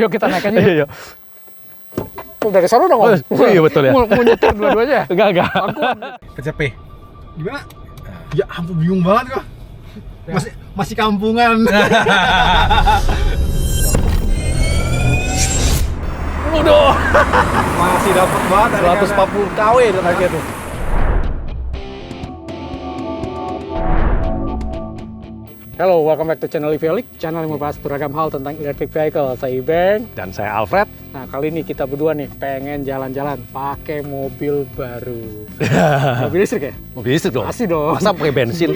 Yuk kita naik aja. Iya. Tuh dari sana dong. Oh, iya betul ya. Mau nyetir dua-duanya. Enggak. KCP. Gimana? Ya ampun bingung banget kok. Masih kampungan. Udah. Masih dapat banget 140 kW dan akhirnya tuh. Halo, welcome back to channel Iviolik, channel yang membahas beragam hal tentang electric vehicle. Saya Ibeng. Dan saya Alfred. Nah, kali ini kita berdua nih pengen jalan-jalan pakai mobil baru. Mobil listrik ya? Mobil listrik dong. Pasti dong. Masa pakai bensin?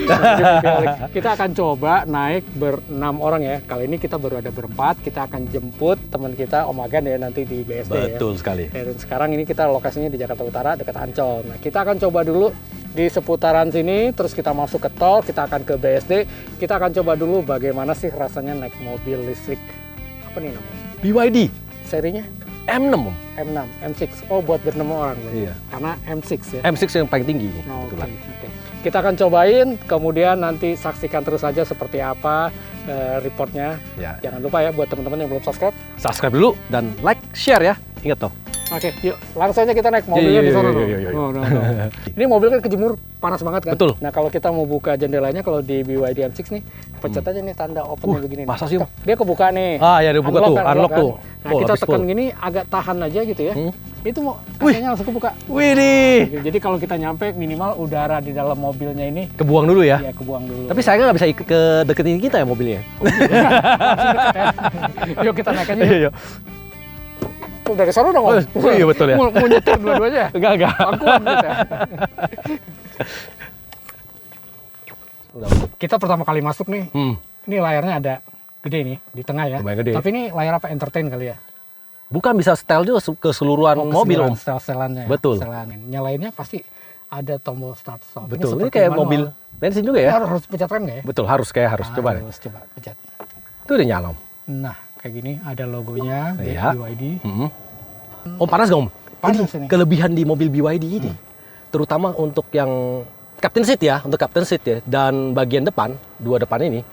Kita akan coba naik ber-6 orang ya. Kali ini kita baru ada berempat. Kita akan jemput teman kita Om Agan ya nanti di BSD. Betul sekali. Dan sekarang ini kita lokasinya di Jakarta Utara dekat Ancol. Nah, kita akan coba dulu di seputaran sini, terus kita masuk ke tol, kita akan ke BSD. Kita akan coba dulu bagaimana sih rasanya naik mobil listrik. Apa nih namanya? BYD. Serinya? M6 Om. M6, M6. Oh, buat ber-6 orang. Iya. Karena M6 ya. M6 yang paling tinggi nih. Oh, kebetulan. oke. Kita akan cobain, kemudian nanti saksikan terus saja seperti apa reportnya. Ya. Jangan lupa ya buat teman-teman yang belum subscribe. Subscribe dulu dan like, share ya. Ingat toh. Oke, yuk langsung aja kita naik mobilnya di sana. Iya. No. Ini mobil kan kejemur panas banget kan? Betul. Nah, kalau kita mau buka jendelanya, kalau di BYD M6 nih, pencet aja nih tanda opennya begini. masa sih, Om? Dia kebuka nih. Ah, ya dia buka tuh, unlock tuh. Nah, Oh, kita habis tekan full. gini, agak tahan aja gitu ya. Itu mau Wih. kayaknya langsung kebuka. Wih nih. Jadi kalau kita nyampe, minimal udara di dalam mobilnya ini Kebuang dulu ya. ya kebuang dulu. Tapi sayangnya nggak bisa ikut ke deketin kita ya mobilnya. Yuk kita naik aja. Iya. Tuh dari sana dong. Oh, iya betul ya. Mau nyetir dua-duanya. Enggak. Akuan gitu ya. Kita pertama kali masuk nih, ini layarnya ada gede nih di tengah ya. Lumayan gede. Tapi ini layar apa, entertain kali ya? Bukan bisa setel juga keseluruhan mobil Om. Setelannya. Betul. Nyalainnya pasti ada tombol start stop. Betul. Ini seperti kayak manual. mobil bensin juga ya. Harus pencet rem nggak ya? Betul, harus Coba deh. Harus coba pencet. Itu udah nyala Om. Nah, kayak gini ada logonya Iya. BYD. Om panas nggak Om? Panas ini. Kelebihan di mobil BYD ini, terutama untuk yang captain seat ya, dan bagian depan, dua depan ini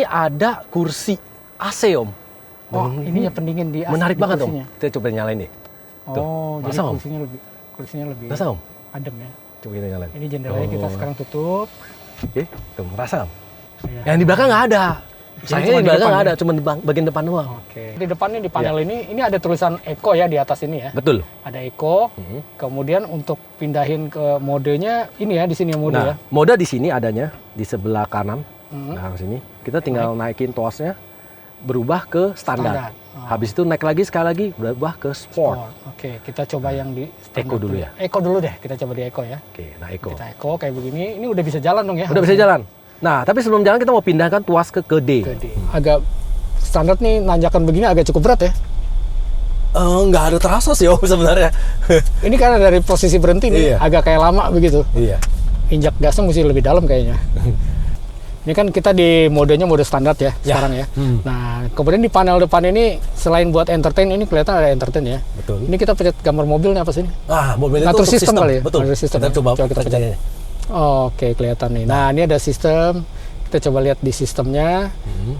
ada kursi AC Om. Oh, ininya pendingin di Menarik di banget kursinya. Om. Kita coba nyalain deh. Tuh, Oh, jadi masa, Om? kursinya lebih Merasa Om? adem ya. Coba kita nyalain. Ini jendelanya kita sekarang tutup. Oke, tuh merasa Om. Ya. Yang di belakang nggak ada. Jadi Sayangnya cuma di di belakang depan nggak ya? ada, cuma di bagian depan doang. Oke. Di depannya di panel ini ada tulisan Eco ya di atas ini ya. Betul. Ada Eco. Kemudian untuk pindahin ke modenya ini ya, di sini mode ya. Nah, mode di sini adanya di sebelah kanan. Nah, sini kita tinggal naikin tuasnya, berubah ke standar. Habis itu naik lagi sekali lagi berubah ke sport. Oke, kita coba yang di standar Eco dulu ya. Eco dulu deh, kita coba di Eco ya. Oke, nah Eco. Kita Eco kayak begini, ini udah bisa jalan dong ya? Udah bisa jalan. Nah, tapi sebelum jalan kita mau pindahkan tuas ke D. Gede. Agak standar nih, nanjakan begini agak cukup berat ya. Nggak ada terasa sih Om sebenarnya. Ini karena dari posisi berhenti nih, Iya. agak kayak lama begitu. Iya. Injak gasnya mesti lebih dalam kayaknya. Ini kan kita di modenya mode standar ya, sekarang ya. Nah, kemudian di panel depan ini selain buat entertain, ini kelihatan ada entertain ya. Betul. Ini kita pencet gambar mobilnya apa sih ini? Mobil itu Ngatur untuk sistem kali ya? Betul. Ngatur sistem Kita ya? coba Coba kita pencet. Oke, kelihatan nih. Nah, ini ada sistem. Kita coba lihat di sistemnya.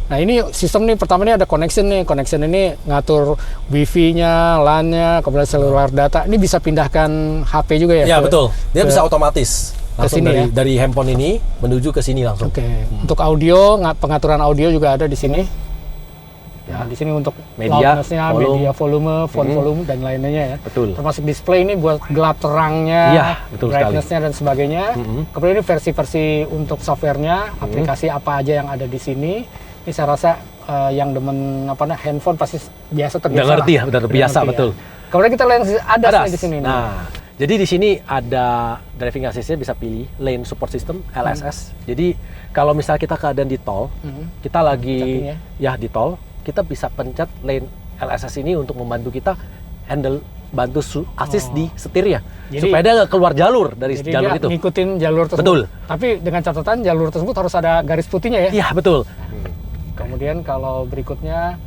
Nah, ini sistem nih, pertama ini ada connection nih. Connection ini ngatur Wi-Fi-nya, LAN-nya, kemudian cellular data. Ini bisa pindahkan HP juga ya? Ya, betul. Dia bisa otomatis. Langsung sini dari handphone ini menuju ke sini langsung. Oke. Untuk audio, pengaturan audio juga ada di sini. Nah, di sini untuk Media, loudness-nya, volume. media volume, font volume, dan lainnya ya. Betul. Termasuk display ini buat gelap terangnya, Iya, betul sekali. brightness-nya dan sebagainya. Kemudian ini versi-versi untuk softwarenya, aplikasi apa aja yang ada di sini. Ini saya rasa yang demen handphone pasti biasa terbiasa. Udah ngerti ya, udah terbiasa, ngerti betul. Kemudian kita lihat ada di sini. nih. Nah, jadi di sini ada driving assist-nya bisa pilih lane support system LSS. Jadi kalau misalnya kita keadaan di tol, kita lagi Pencetnya. di tol, kita bisa pencet lane LSS ini untuk membantu kita handle bantu assist di setirnya. Jadi- Supaya dia nggak keluar jalur dari Jadi jalur dia itu. ngikutin jalur tersebut. Betul. Tapi dengan catatan jalur tersebut harus ada garis putihnya ya. Iya, betul. Kemudian kalau berikutnya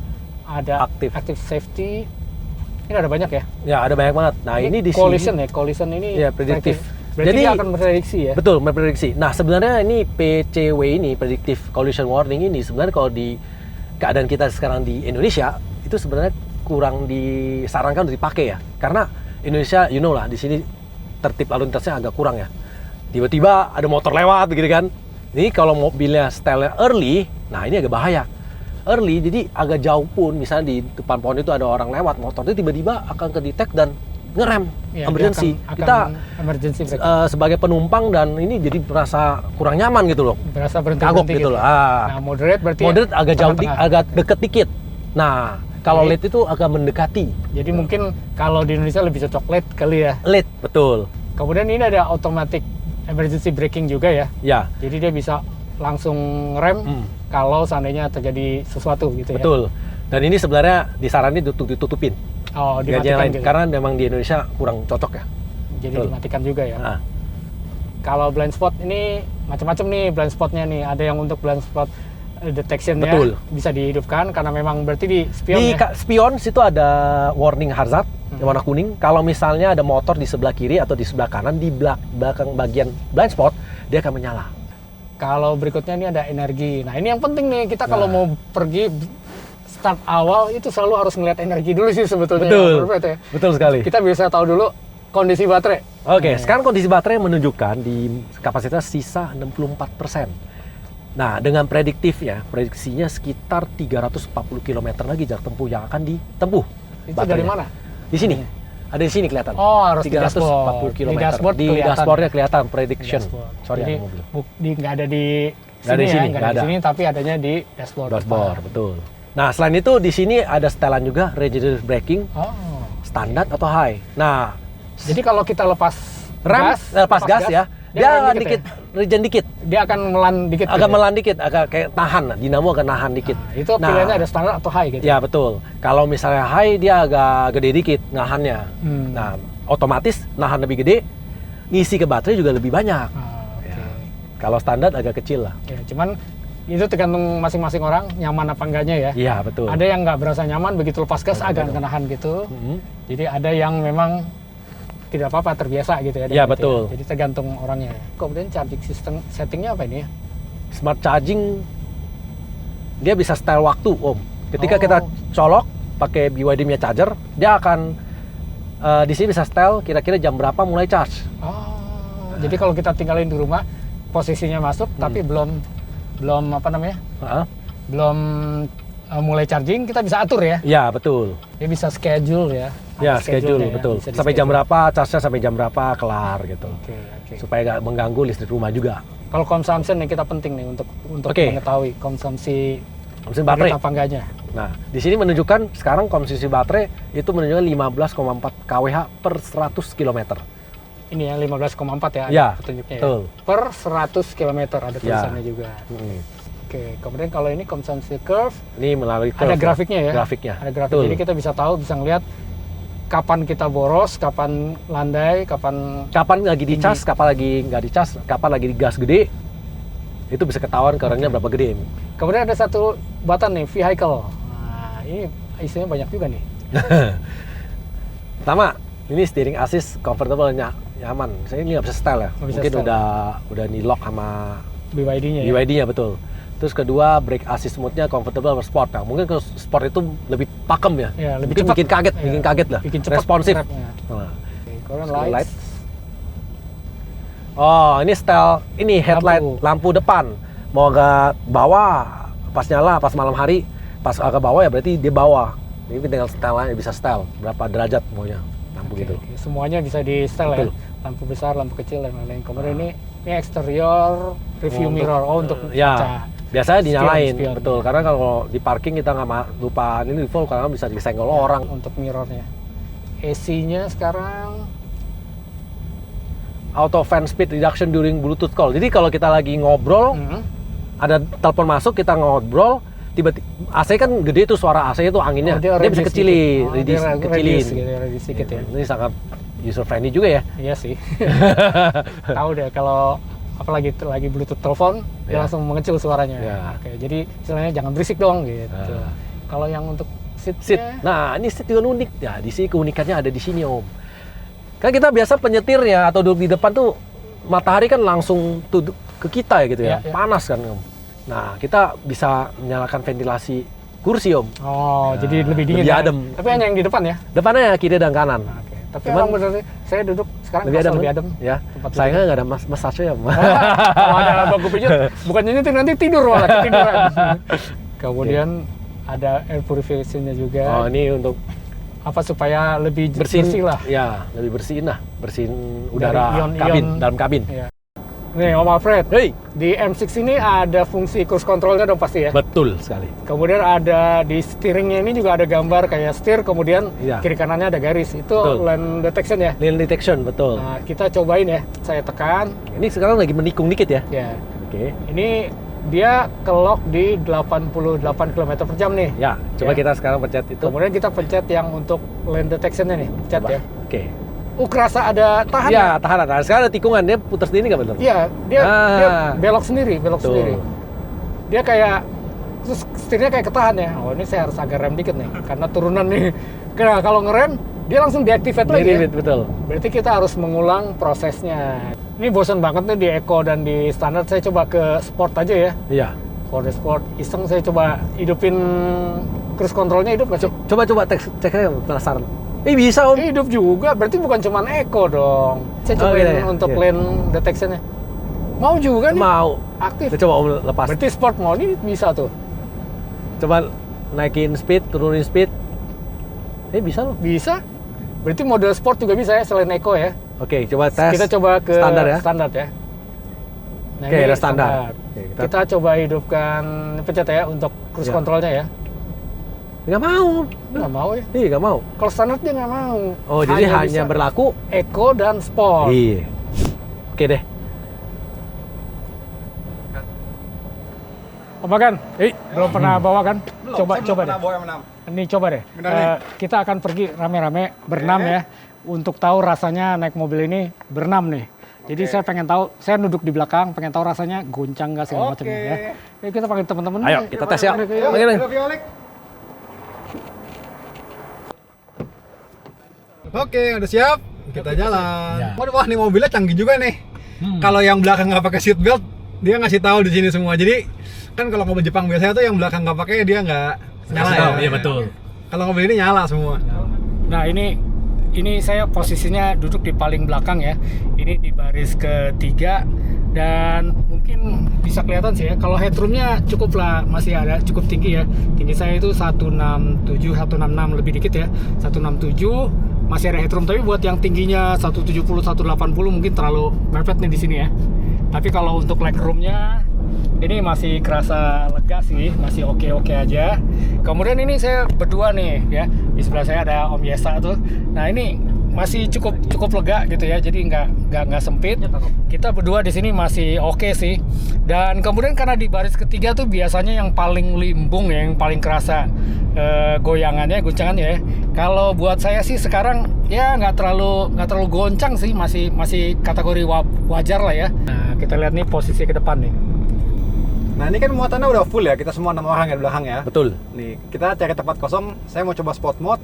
ada active safety. Ini ada banyak ya. Ya, ada banyak banget. Nah, ini di collision sini ya. Collision ini ya prediktif. Berarti Jadi dia akan memprediksi ya. betul, memprediksi. Nah, sebenarnya ini PCW ini, predictive collision warning ini sebenarnya kalau di keadaan kita sekarang di Indonesia itu sebenarnya kurang disarankan untuk dipakai ya. Karena Indonesia, you know lah, di sini tertib lalu lintasnya agak kurang ya. Tiba-tiba ada motor lewat gitu kan. Ini kalau mobilnya style early, nah ini agak bahaya. Early, jadi agak jauh pun, misalnya di depan pohon itu ada orang lewat, motor itu tiba-tiba akan kedetek dan ngerem, Ya, emergency. dia akan Kita emergency brake. sebagai penumpang dan ini jadi merasa kurang nyaman gitu loh. Berasa berhenti Kagok gitu loh. Nah, moderate berarti Moderate agak jauh, tengah-tengah. agak deket dikit. Nah, kalau Oke. late itu agak mendekati. Jadi mungkin kalau di Indonesia lebih cocok late kali ya. Late, betul. Kemudian ini ada automatic emergency braking juga ya. Ya, Jadi dia bisa langsung rem kalau seandainya terjadi sesuatu gitu ya. betul. Dan ini sebenarnya disaranin untuk ditutupin. Oh, Gajian dimatikan lain, gitu. karena memang di Indonesia kurang cocok ya. Jadi betul. dimatikan juga ya. Nah, Kalau blind spot ini macam-macam nih blind spotnya nih. Ada yang untuk blind spot detection-nya Betul. bisa dihidupkan karena memang berarti di spion di ya. spion situ ada warning hazard warna kuning. Kalau misalnya ada motor di sebelah kiri atau di sebelah kanan, di belakang bagian blind spot, dia akan menyala. Kalau berikutnya ini ada energi. Nah, ini yang penting nih, kita kalau Nah. mau pergi start awal itu selalu harus ngeliat energi dulu sih sebetulnya. Betul. Ya, Robert, ya. Betul sekali. Kita bisa tahu dulu kondisi baterai. Oke, sekarang kondisi baterai menunjukkan di kapasitas sisa 64%. Nah, dengan prediksinya sekitar 340 km lagi jarak tempuh yang akan ditempuh. Itu baterainya. dari mana? Di sini. Ada di sini kelihatan. Oh, harus di 340 dashboard. km. Di dashboard Di kelihatan. dashboardnya kelihatan Di prediction. dashboard. Sorry, Jadi ada mobil. nggak ada di Nggak ada di sini, sini, ya, nggak nggak ada di ada. sini, tapi adanya di dashboard. Dashboard, betul. Nah, selain itu di sini ada setelan juga regenerative braking Oh, standar atau high. Nah, jadi kalau kita lepas rem lepas gas ya, dia rem dikit, ya? regen dikit, Dia akan melan dikit. agak gitu ya? melan dikit, agak kayak tahan, dinamo agak nahan dikit. Nah, itu pilihannya ada standar atau high gitu. Ya betul. Kalau misalnya high dia agak gede dikit nahannya. Hmm. Nah, otomatis nahan lebih gede, ngisi ke baterai juga lebih banyak. Ah, oke. Ya. Kalau standar agak kecil lah. Ya, cuman itu tergantung masing-masing orang nyaman apa enggaknya ya. Iya betul. Ada yang nggak berasa nyaman begitu lepas gas agak kenahan gitu. Mhm. Jadi ada yang memang tidak apa-apa terbiasa gitu ya. Iya, dengan itu betul. ya. Jadi tergantung orangnya. Kemudian charging system settingnya apa ini ya? Smart charging dia bisa style waktu, Om. Ketika Oh. kita colok pakai BYD-nya charger, dia akan di sini bisa style kira-kira jam berapa mulai charge. Oh, jadi kalau kita tinggalin di rumah posisinya masuk tapi belum apa namanya? Heeh. Belum mulai charging kita bisa atur ya. Ya betul. Dia bisa schedule ya. Ya Ada schedule schedule-nya ya, betul. bisa Sampai jam di-schedule. berapa charge-nya, sampai jam berapa kelar gitu. Oke, oke. Supaya nggak mengganggu listrik rumah juga. Kalau consumption nih kita penting nih untuk Oke. mengetahui konsumsi Mesin baterai. apa enggaknya. Nah, di sini menunjukkan sekarang konsumsi baterai itu menunjukkan 15,4 kWh per 100 km. Ini ya 15,4 ya, Ya, ada petunjuknya betul. ya. Per 100 km ada tulisannya Ya. juga. Hmm. Oke, kemudian kalau ini consumption curve Ini melalui ada curve, grafiknya ya. Grafiknya. Ada grafik. Betul. Jadi kita bisa tahu, bisa ngelihat kapan kita boros, kapan landai, kapan Kapan lagi dicas, kapan lagi nggak dicas, kapan lagi digas gede, itu bisa ketahuan current-nya berapa gede. kemudian ada satu button nih, vehicle. Nah, ini isinya banyak juga nih. Pertama, ini steering assist comfortable, nyaman. Saya ini nggak bisa style ya. Nggak bisa Mungkin style. udah di lock sama BYD-nya ya. BYD-nya betul. Terus kedua, brake assist mode-nya comfortable sama sport. Nah, mungkin kalau sport itu lebih pakem ya. Ya, lebih Mungkin cepat. bikin kaget, Ya, bikin kaget lah. bikin cepat Responsif. grabnya. Nah, Oke, kemudian Scroll lights. light. Oh, ini style ini headlight lampu depan. Mau agak bawah pas nyala, pas malam hari, pas agak bawah ya berarti dia bawah. Ini tinggal style-nya bisa style berapa derajat maunya lampu Oke, gitu. oke. Semuanya bisa di setel ya. Betul. Lampu besar, lampu kecil dan lain-lain. Kemudian ini eksterior review mirror. Oh, untuk ya. kaca. Biasanya dinyalain, Spion. betul. Karena kalau di parking kita nggak lupa ini di full karena bisa disenggol orang. Untuk mirrornya. AC-nya sekarang Auto fan speed reduction during Bluetooth call. Jadi kalau kita lagi ngobrol, ada telepon masuk, kita ngobrol, tiba-tiba AC kan gede tuh suara AC itu anginnya, dia bisa reduce kecilin, dikit. Oh, dia kecilin. reduce gitu, reduce dikit ya. Ini sangat user friendly juga ya. Iya sih. Tahu deh kalau apalagi lagi Bluetooth telepon, dia Ya. langsung mengecil suaranya. Ya. Oke, jadi istilahnya jangan berisik dong gitu. Nah. Kalau yang untuk Seat. seatnya, Nah, ini seat juga unik. Ya, di sini keunikannya ada di sini, Om. Kan kita biasa penyetirnya atau duduk di depan tuh matahari kan langsung ke kita ya gitu ya. Ya, ya. Panas kan, Om. Nah, kita bisa menyalakan ventilasi kursi om. Oh, jadi lebih dingin. lebih ya? adem. Tapi hanya yang di depan ya? Depannya kiri dan kanan. Oke. Tapi Cuman- emang bener sih, saya duduk sekarang Lebih kerasa adem, lebih kan? adem. Ya. Tempat Sayangnya nggak ada massage ya. Kalau ada bangku pijat, bukannya nyetir nanti tidur malah ketiduran. Kemudian ada air purification-nya juga. Oh ini untuk Apa supaya lebih bersihin bersih lah. Ya, lebih bersihin lah, bersihin Dari udara ion-ion. kabin, dalam kabin. Iya. Nih Om Alfred, Hei, di M6 ini ada fungsi cruise control-nya dong pasti ya? betul sekali. Kemudian ada di steeringnya ini juga ada gambar kayak steer, kemudian Iya. kiri kanannya ada garis. Itu Betul. lane detection ya? Lane detection, betul. Nah, kita cobain ya. Saya tekan. Ini sekarang lagi menikung dikit ya. Ya. Oke. Ini dia kelok di 88 km per jam nih. Ya, coba Ya. kita sekarang pencet itu. Kemudian kita pencet yang untuk lane detection-nya nih. Pencet Coba. ya. Oke. Kerasa ada tahan Ya, tahan. Sekarang ada tikungan, dia putar sendiri nggak betul? Iya, dia belok sendiri, Tuh. sendiri. Dia kayak terus setirnya kayak ketahan ya. Oh, ini saya harus agak rem dikit nih karena turunan nih. Karena kalau ngerem dia langsung deactivate lagi. Ya? Betul. Berarti kita harus mengulang prosesnya. Ini bosan banget nih di Eco dan di standar. Saya coba ke sport aja ya. Iya. For the sport, iseng saya coba hidupin cruise controlnya hidup nggak sih? Coba cek aja penasaran. Bisa om. Hidup juga, berarti bukan cuma Eco dong. Saya Oh, cobain iya, iya. untuk Iya. lane detection-nya. Mau juga nih, Mau. aktif. Kita coba om lepas. Berarti sport mode ini bisa tuh. Coba naikin speed, turunin speed. Bisa loh. Bisa. Berarti mode sport juga bisa ya selain Eco ya. Oke, coba tes. Kita coba ke standar ya. Standar ya. Nah, Oke, ini ada standar. Oke, Kita coba hidupkan pencet ya untuk cruise Ya. controlnya ya. Nggak mau. Nggak mau ya. Iya, nggak mau. Kalau standar dia nggak mau. Oh, jadi hanya bisa berlaku. Eco dan sport. Iya. Oke deh. Apa kan? Belum pernah bawa kan? Coba deh. Bawa M6. Ini coba deh. Benar nih. Kita akan pergi rame-rame berenam ya untuk tahu rasanya naik mobil ini berenam nih. Jadi saya pengen tahu, saya duduk di belakang, pengen tahu rasanya goncang nggak segala macam ya. Yuk kita panggil teman-teman. Ayo, nih. kita tes ya. Yuk, Panggil nih. Oke, udah siap. Kita jalan. Ya. Wah, nih mobilnya canggih juga nih. Kalau yang belakang nggak pakai seat belt, dia ngasih tahu di sini semua. Jadi kan kalau mobil Jepang biasanya tuh yang belakang nggak pakai dia nggak nyala ya. Iya, betul. Kalau mobil ini nyala semua. Nah ini saya posisinya duduk di paling belakang ya. Ini di baris ketiga dan mungkin bisa kelihatan sih ya. Kalau headroomnya cukup lah, masih ada cukup tinggi ya. Tinggi saya itu 167, 166 lebih dikit ya. 167 masih ada headroom. Tapi buat yang tingginya 170, 180 mungkin terlalu mepet nih di sini ya. Tapi kalau untuk legroomnya ini masih kerasa lega sih, masih oke-oke aja. Kemudian ini saya berdua nih ya, di sebelah saya ada Om Yesa tuh. Nah ini masih cukup lega gitu ya, jadi nggak sempit. Kita berdua di sini masih oke sih. Dan kemudian karena di baris ketiga tuh biasanya yang paling limbung ya, yang paling kerasa goyangannya, goncangannya ya. Kalau buat saya sih sekarang ya nggak terlalu goncang sih, masih kategori wajar lah ya. Nah kita lihat nih posisi ke depan nih. Nah, ini kan muatannya udah full ya. Kita semua 6 orang ya di belakang ya. Betul. Nih, kita cari tempat kosong. Saya mau coba sport mode.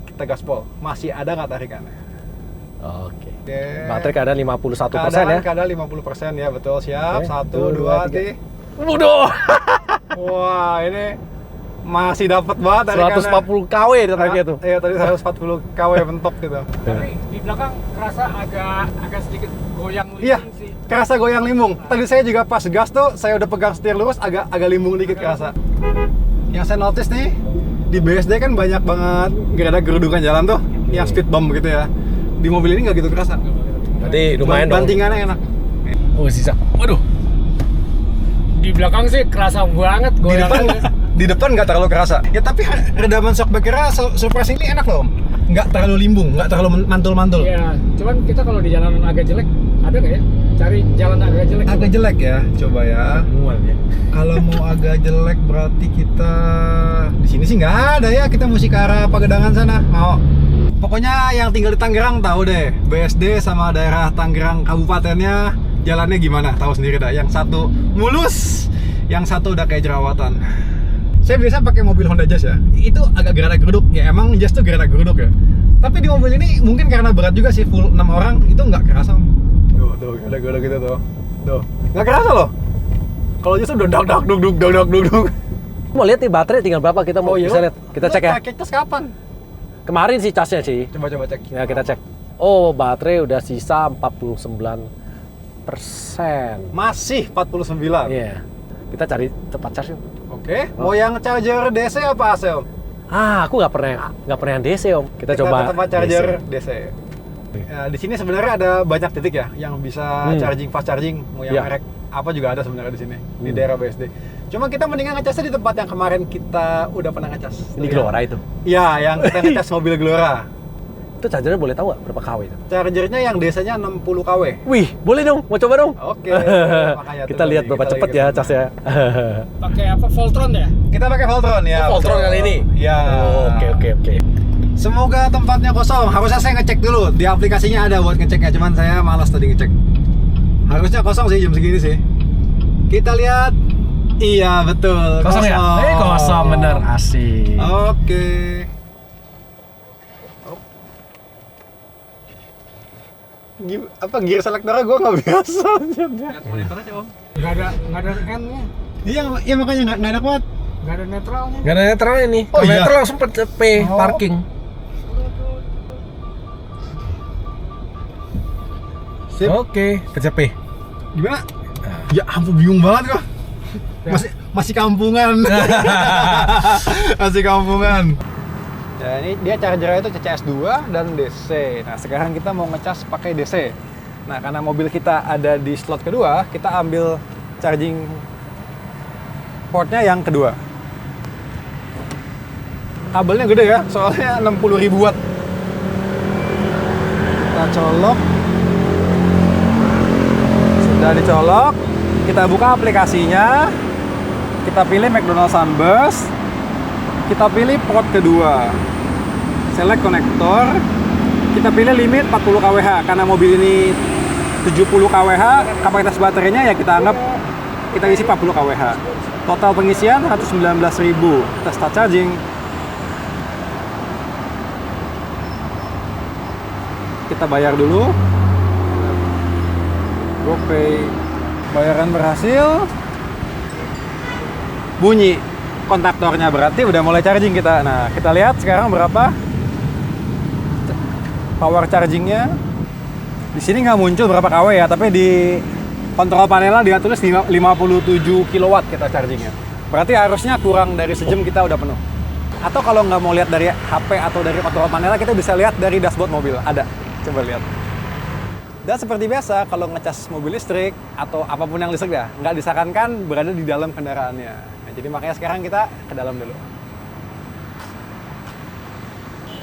Kita gaspol. Masih ada nggak tarikannya? Oke. Oke. Baterai keadaan 51% ya. Keadaan 50% ya, betul. Siap. Oke, 1, 2, 2, 3. Waduh. Wah, ini masih dapat banget tarikannya. 140 kW tariknya tuh. Iya, tadi 140 kW mentok gitu. Tapi di belakang kerasa agak sedikit goyang Iya, limbing sih. kerasa goyang limbung. Tadi saya juga pas gas tuh, saya udah pegang setir lurus, agak limbung dikit kerasa. Yang saya notice nih, di BSD kan banyak banget gak ada gerudukan jalan tuh, yang speed bump gitu ya. Di mobil ini nggak gitu kerasa. Berarti lumayan dong. Bantingannya enak. Oh, sisa. Waduh. Di belakang sih kerasa banget Di depan, goyangannya. di depan nggak terlalu kerasa. Ya tapi redaman shockbreaker-nya surprisingly enak loh, Om. Nggak terlalu limbung, nggak terlalu mantul-mantul. Iya, cuman kita kalau di jalan agak jelek, ada nggak ya? Cari jalan agak jelek. Agak jelek ya, coba ya. Mual ya. Kalau mau agak jelek berarti kita di sini sih nggak ada ya. Kita mesti ke arah Pagedangan sana. Mau. Pokoknya yang tinggal di Tangerang tahu deh. BSD sama daerah Tangerang kabupatennya jalannya gimana? Tahu sendiri dah. Yang satu mulus, yang satu udah kayak jerawatan. Saya biasa pakai mobil Honda Jazz ya. Itu agak gerada-geruduk. Ya emang Jazz tuh gerada-geruduk ya. Tapi di mobil ini mungkin karena berat juga sih, full 6 orang itu nggak kerasa. Tuh, gerada-geruduk gitu tuh. Tuh, nggak kerasa loh. Kalau Jazz tuh dak-dak-duk-duk, dak-dak-duk-duk. Mau lihat nih baterai tinggal berapa, kita mau bisa lihat. Kita cek ya. Pakai cas kapan? Kemarin sih casnya sih. Coba cek. Ya kita cek. Oh, baterai udah sisa 49%. Masih 49. Iya. Kita cari tempat charge yuk. Oke. Mau yang charger DC apa AC, Om? Aku nggak pernah yang DC, Om. Kita coba ke tempat charger DC. Di sini sebenarnya ada banyak titik ya yang bisa charging, fast charging, mau yang merek apa juga ada sebenarnya di sini di daerah BSD. Cuma kita mendingan ngecasnya di tempat yang kemarin kita udah pernah ngecas. Ini Glora itu. Iya, yang kita ngecas mobil Glora. Itu chargernya boleh tahu nggak berapa kW itu? Chargernya yang DC-nya 60 kW. Wih, boleh dong, mau coba dong. Oke, makanya kita lihat berapa cepet ya casnya. Pakai apa? Voltron ya? Kita pakai Voltron ya. Voltron kali ini. Ya. Oke. Semoga tempatnya kosong. Harusnya saya ngecek dulu. Di aplikasinya ada buat ngeceknya, cuman saya malas tadi ngecek. Harusnya kosong sih jam segini sih. Kita lihat. Iya, betul. Kosong ya? Kosong bener, asik. Oke. Gear selectornya gue nggak biasa. Lihat monitornya, Om. Nggak ada N-nya. Iya makanya nggak ada kuat. Nggak ada netralnya. Gak ada netral ini. Oh, iya? Netral langsung P, parking. Sip. Oke, pencet P. Gimana? Ya ampun, bingung banget gua. Masih kampungan. Masih kampungan. Ya, ini dia chargernya itu CCS 2 dan DC. Nah, sekarang kita mau ngecas pakai DC. Nah, karena mobil kita ada di slot kedua, kita ambil charging portnya yang kedua. Kabelnya gede ya, soalnya 60.000 watt. Kita colok. Sudah dicolok, kita buka aplikasinya. Kita pilih McDonald Sunburst. Kita pilih port kedua, select konektor, kita pilih limit 40 kWh karena mobil ini 70 kWh, kapasitas baterainya ya kita anggap kita isi 40 kWh. Total pengisian 119.000. Kita start charging. Kita bayar dulu. GoPay. Bayaran berhasil. Bunyi kontaktornya, berarti udah mulai charging kita. Nah, kita lihat sekarang berapa power chargingnya. Di sini nggak muncul berapa kW ya, tapi di kontrol panelnya dia tulis 57 kW kita chargingnya. Berarti harusnya kurang dari sejam kita udah penuh. Atau kalau nggak mau lihat dari HP atau dari kontrol panelnya, kita bisa lihat dari dashboard mobil. Ada, coba lihat. Dan seperti biasa, kalau ngecas mobil listrik atau apapun yang listrik ya, nggak disarankan berada di dalam kendaraannya. Jadi makanya sekarang kita ke dalam dulu.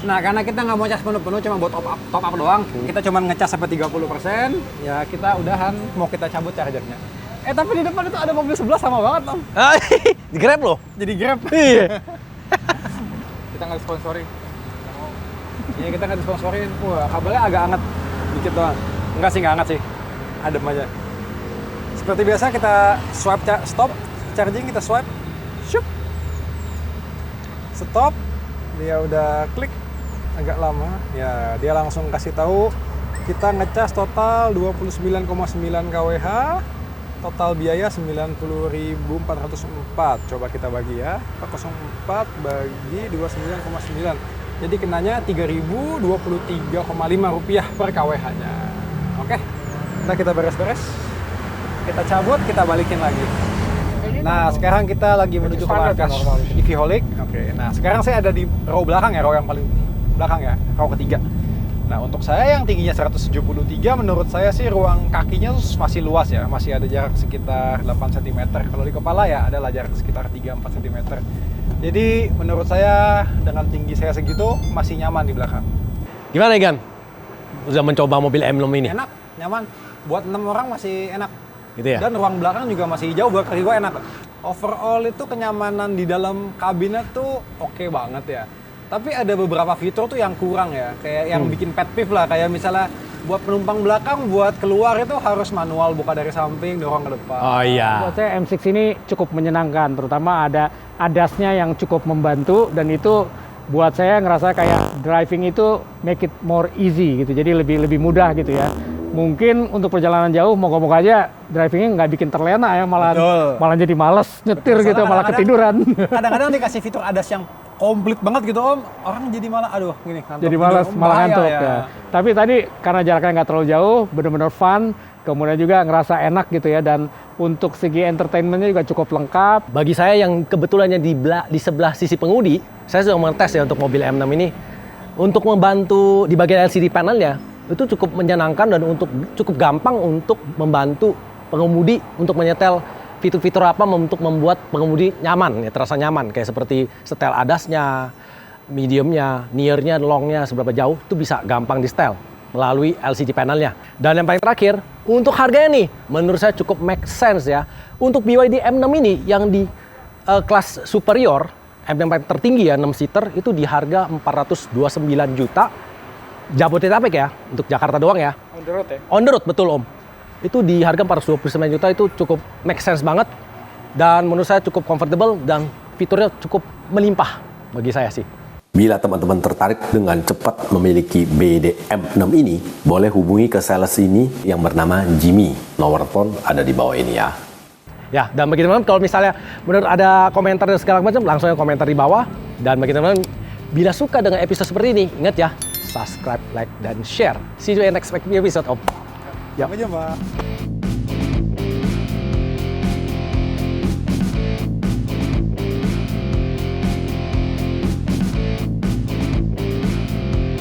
Nah, karena kita nggak mau cas penuh-penuh, cuma buat top up doang. Kita cuma ngecas sampai 30%, ya kita udahan mau kita cabut chargernya. Tapi di depan itu ada mobil sebelah sama banget, Om. Di Grab loh. Jadi Grab. Iya. Kita nggak disponsorin. Iya, kita nggak disponsorin. Wah, kabelnya agak anget dikit doang. Enggak sih, nggak anget sih. Adem aja. Seperti biasa kita swipe stop charging, kita swipe. Shup. Stop. Dia udah klik agak lama. Ya, dia langsung kasih tahu kita ngecas total 29,9 kWh. Total biaya 90.404. Coba kita bagi ya. 404 bagi 29,9. Jadi kenanya 3.023,5 rupiah per kWh-nya. Oke. Nah, kita beres-beres. Kita cabut, kita balikin lagi. Nah, sekarang kita lagi menuju ke markas EV-holic. Oke. Nah, sekarang saya ada di row belakang ya, row yang paling belakang ya, row ketiga. Nah, untuk saya yang tingginya 173, menurut saya sih ruang kakinya masih luas ya, masih ada jarak sekitar 8 cm. Kalau di kepala ya adalah jarak sekitar 3-4 cm. Jadi menurut saya dengan tinggi saya segitu masih nyaman di belakang. Gimana Igan? Udah mencoba mobil emblem ini? Enak, nyaman. Buat 6 orang masih enak. Gitu ya? Dan ruang belakang juga masih jauh, buat kaki gue enak. Overall itu kenyamanan di dalam kabinnya tuh oke banget ya. Tapi ada beberapa fitur tuh yang kurang ya, kayak yang bikin pet peeve lah, kayak misalnya buat penumpang belakang, buat keluar itu harus manual, buka dari samping, dorong ke depan. Oh iya. Buat saya M6 ini cukup menyenangkan, terutama ada ADAS-nya yang cukup membantu, dan itu buat saya ngerasa kayak driving itu make it more easy gitu, jadi lebih mudah gitu ya. mungkin untuk perjalanan jauh moga-moga aja drivingnya nggak bikin terlena ya, malah jadi males nyetir gitu, malah ketiduran. Kadang-kadang dikasih fitur ADAS yang komplit banget gitu Om, orang jadi malah aduh gini ngantuk. Jadi malas, malah ngantuk ya. ya. Tapi tadi karena jaraknya nggak terlalu jauh, bener-bener fun, kemudian juga ngerasa enak gitu ya, dan untuk segi entertainmentnya juga cukup lengkap. Bagi saya yang kebetulannya di sebelah sisi pengemudi, saya sudah mengetes ya untuk mobil M6 ini. Untuk membantu di bagian LCD panelnya, itu cukup menyenangkan dan cukup gampang untuk membantu pengemudi untuk menyetel fitur-fitur apa untuk membuat pengemudi nyaman, ya terasa nyaman. Kayak seperti setel ADAS-nya, mediumnya, near-nya, long-nya, seberapa jauh, itu bisa gampang di setel melalui LCD panelnya. Dan yang paling terakhir, untuk harganya nih, menurut saya cukup make sense ya. Untuk BYD M6 ini yang di kelas superior, yang paling tertinggi ya, 6-seater, itu di harga 429 juta. Jabodetabek ya, untuk Jakarta doang ya. On the road ya? On the road, betul Om. Itu di harga 429 juta, itu cukup make sense banget. Dan menurut saya cukup comfortable dan fiturnya cukup melimpah bagi saya sih. Bila teman-teman tertarik dengan cepat memiliki BYD M6 ini, boleh hubungi ke sales ini yang bernama Jimmy. Nomor telepon ada di bawah ini ya. Ya, dan bagi teman-teman kalau misalnya menurut ada komentar dan segala macam, langsung aja komentar di bawah. Dan bagi teman-teman, bila suka dengan episode seperti ini, ingat ya, subscribe, like, dan share. See you in next episode, Om. Sampai jumpa.